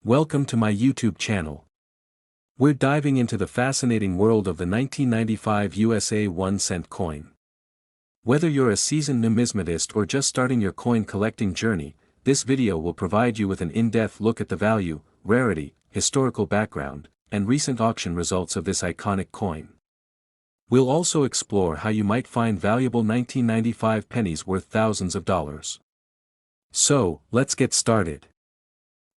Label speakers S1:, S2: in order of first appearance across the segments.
S1: Welcome to my YouTube channel. We're diving into the fascinating world of the 1995 USA 1-cent coin. Whether you're a seasoned numismatist or just starting your coin collecting journey, this video will provide you with an in-depth look at the value, rarity, historical background, and recent auction results of this iconic coin. We'll also explore how you might find valuable 1995 pennies worth thousands of dollars. So, let's get started.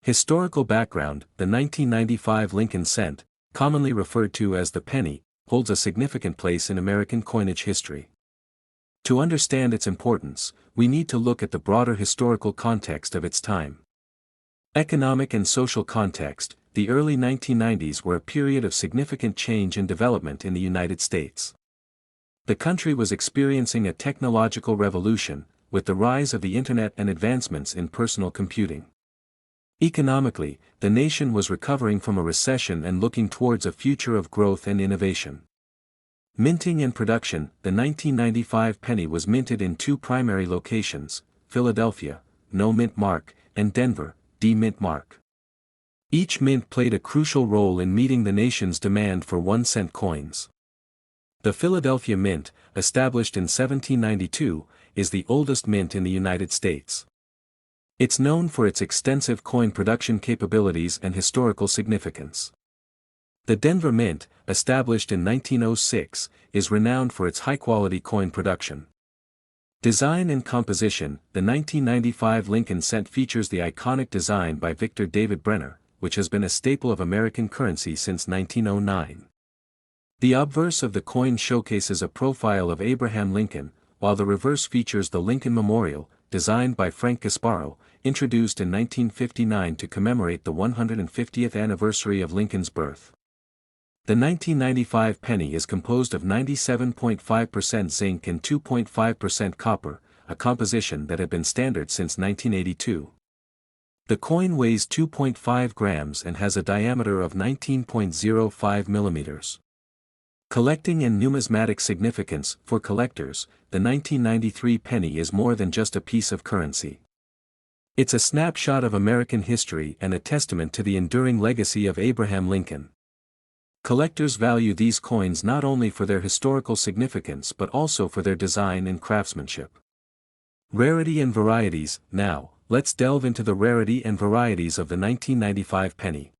S1: Historical background: the 1995 Lincoln cent, commonly referred to as the penny, holds a significant place in American coinage history. To understand its importance, we need to look at the broader historical context of its time. Economic and social context: the early 1990s were a period of significant change and development in the United States. The country was experiencing a technological revolution, with the rise of the internet and advancements in personal computing. Economically, the nation was recovering from a recession and looking towards a future of growth and innovation. Minting and production: the 1995 penny was minted in two primary locations: Philadelphia, no mint mark, and Denver, D-mint mark. Each mint played a crucial role in meeting the nation's demand for 1-cent coins. The Philadelphia Mint, established in 1792, is the oldest mint in the United States. It's known for its extensive coin production capabilities and historical significance. The Denver Mint, established in 1906, is renowned for its high-quality coin production. Design and composition: the 1995 Lincoln cent features the iconic design by Victor David Brenner, which has been a staple of American currency since 1909. The obverse of the coin showcases a profile of Abraham Lincoln, while the reverse features the Lincoln Memorial, designed by Frank Gasparo, introduced in 1959 to commemorate the 150th anniversary of Lincoln's birth. The 1995 penny is composed of 97.5% zinc and 2.5% copper, a composition that had been standard since 1982. The coin weighs 2.5 grams and has a diameter of 19.05 millimeters. Collecting and numismatic significance: for collectors, the 1993 penny is more than just a piece of currency. It's a snapshot of American history and a testament to the enduring legacy of Abraham Lincoln. Collectors value these coins not only for their historical significance but also for their design and craftsmanship. Rarity and varieties: now, let's delve into the rarity and varieties of the 1995 penny.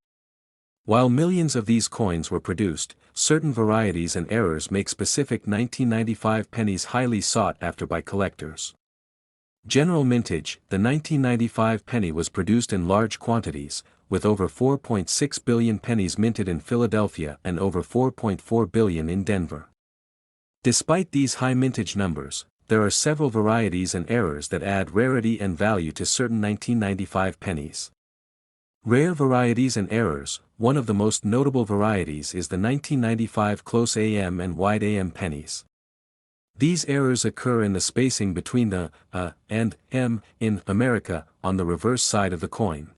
S1: While millions of these coins were produced, certain varieties and errors make specific 1995 pennies highly sought after by collectors. General mintage: the 1995 penny was produced in large quantities, with over 4.6 billion pennies minted in Philadelphia and over 4.4 billion in Denver. Despite these high mintage numbers, there are several varieties and errors that add rarity and value to certain 1995 pennies. Rare varieties and errors: one of the most notable varieties is the 1995 close AM and wide AM pennies. These errors occur in the spacing between the and M in America on the reverse side of the coin.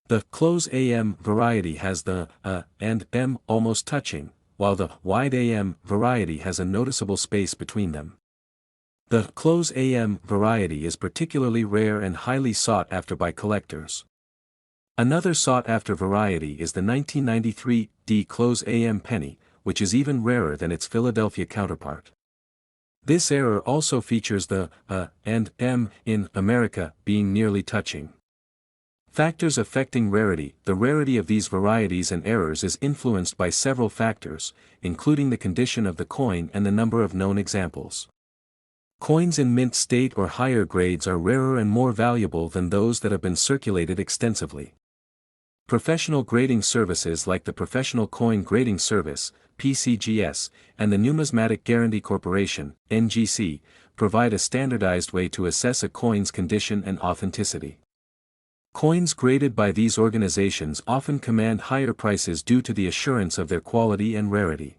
S1: The close AM variety has the and M almost touching, while the wide AM variety has a noticeable space between them. The close AM variety is particularly rare and highly sought after by collectors. Another sought-after variety is the 1993 D close AM penny, which is even rarer than its Philadelphia counterpart. This error also features the and M in America being nearly touching. Factors affecting rarity: the rarity of these varieties and errors is influenced by several factors, including the condition of the coin and the number of known examples. Coins in mint state or higher grades are rarer and more valuable than those that have been circulated extensively. Professional grading services like the Professional Coin Grading Service, PCGS, and the Numismatic Guarantee Corporation, NGC, provide a standardized way to assess a coin's condition and authenticity. Coins graded by these organizations often command higher prices due to the assurance of their quality and rarity.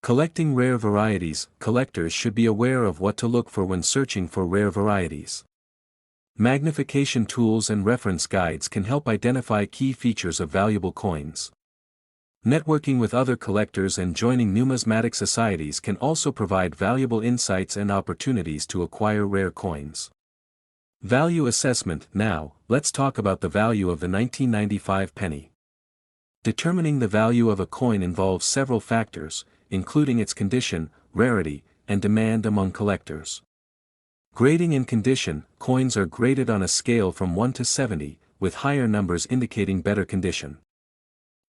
S1: Collecting rare varieties: collectors should be aware of what to look for when searching for rare varieties. Magnification tools and reference guides can help identify key features of valuable coins. Networking with other collectors and joining numismatic societies can also provide valuable insights and opportunities to acquire rare coins. Value assessment. Now, let's talk about the value of the 1995 penny. Determining the value of a coin involves several factors, including its condition, rarity, and demand among collectors. Grading and condition. Coins are graded on a scale from 1 to 70, with higher numbers indicating better condition.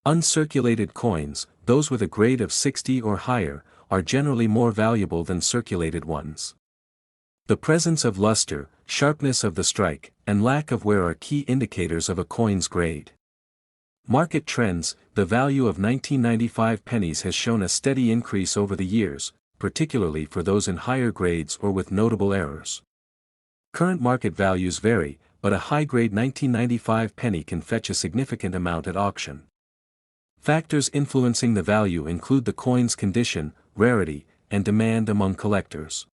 S1: Uncirculated coins, those with a grade of 60 or higher, are generally more valuable than circulated ones. The presence of luster, sharpness of the strike, and lack of wear are key indicators of a coin's grade. Market trends. The value of 1995 pennies has shown a steady increase over the years, particularly for those in higher grades or with notable errors. Current market values vary, but a high-grade 1995 penny can fetch a significant amount at auction. Factors influencing the value include the coin's condition, rarity, and demand among collectors.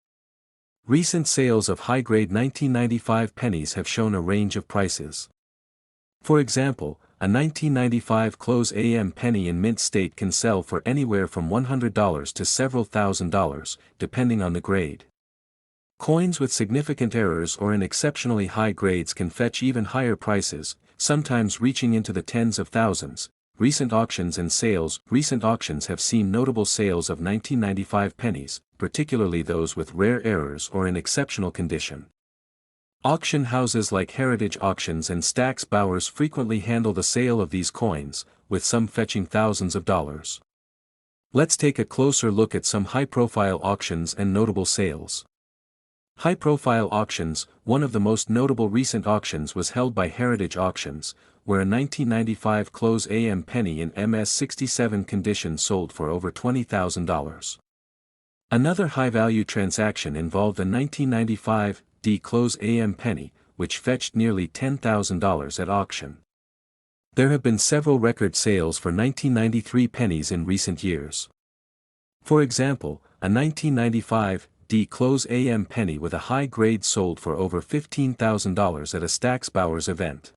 S1: Recent sales of high-grade 1995 pennies have shown a range of prices. For example, a 1995 close AM penny in mint state can sell for anywhere from $100 to several $1,000s, depending on the grade. Coins with significant errors or in exceptionally high grades can fetch even higher prices, sometimes reaching into the tens of thousands. Recent auctions and sales. Recent auctions have seen notable sales of 1995 pennies, particularly those with rare errors or in exceptional condition. Auction houses like Heritage Auctions and Stack's Bowers frequently handle the sale of these coins, with some fetching thousands of dollars. Let's take a closer look at some high-profile auctions and notable sales. High-profile auctions. One of the most notable recent auctions was held by Heritage Auctions, where a 1995 close AM penny in MS67 condition sold for over $20,000. Another high-value transaction involved a 1995 D close AM penny, which fetched nearly $10,000 at auction. There have been several record sales for 1993 pennies in recent years. For example, a 1995 D close AM penny with a high grade sold for over $15,000 at a Stack's Bowers event.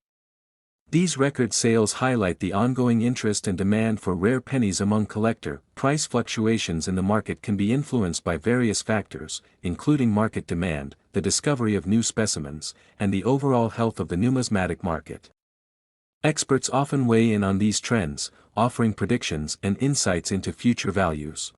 S1: These record sales highlight the ongoing interest and demand for rare pennies among collectors. Price fluctuations in the market can be influenced by various factors, including market demand, the discovery of new specimens, and the overall health of the numismatic market. Experts often weigh in on these trends, offering predictions and insights into future values.